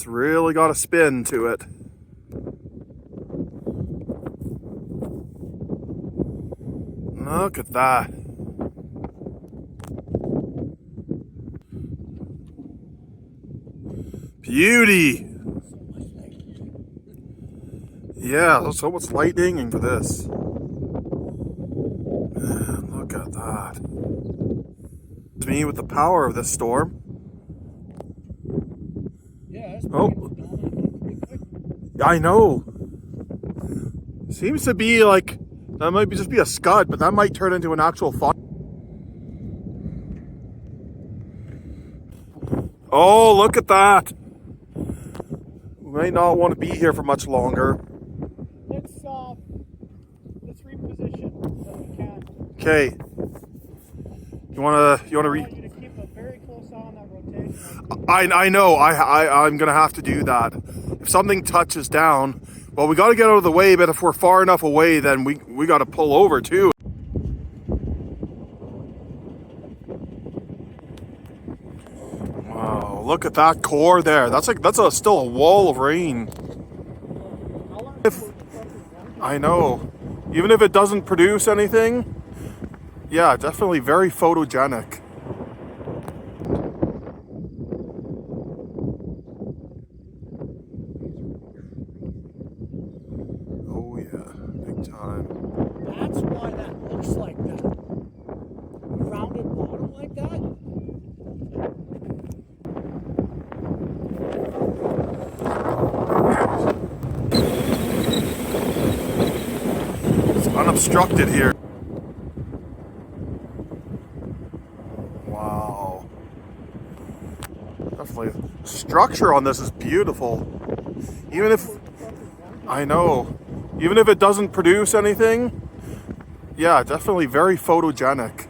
It's really got a spin to it. Look at that. Beauty. Yeah, there's so much lightning for this. Man, look at that. To me, with the power of this storm. Yeah, oh, I know. Seems to be like that might just be a scud, but that might turn into an actual fire. Oh, look at that. We might not want to be here for much longer. Let's reposition so we can. Okay. You wanna I want you to keep a very close eye on that rotation. I know. I'm gonna have to do that. If something touches down, well, we got to get out of the way. But if we're far enough away, then we got to pull over too. Wow! Look at that core there. That's still a wall of rain. I know. Even if it doesn't produce anything, yeah, definitely very photogenic. Oh yeah, big time. That's why that looks like that. Rounded bottom like that. It's unobstructed here. Wow. Definitely. The structure on this is beautiful. Even if, I know, even if it doesn't produce anything, yeah, definitely very photogenic.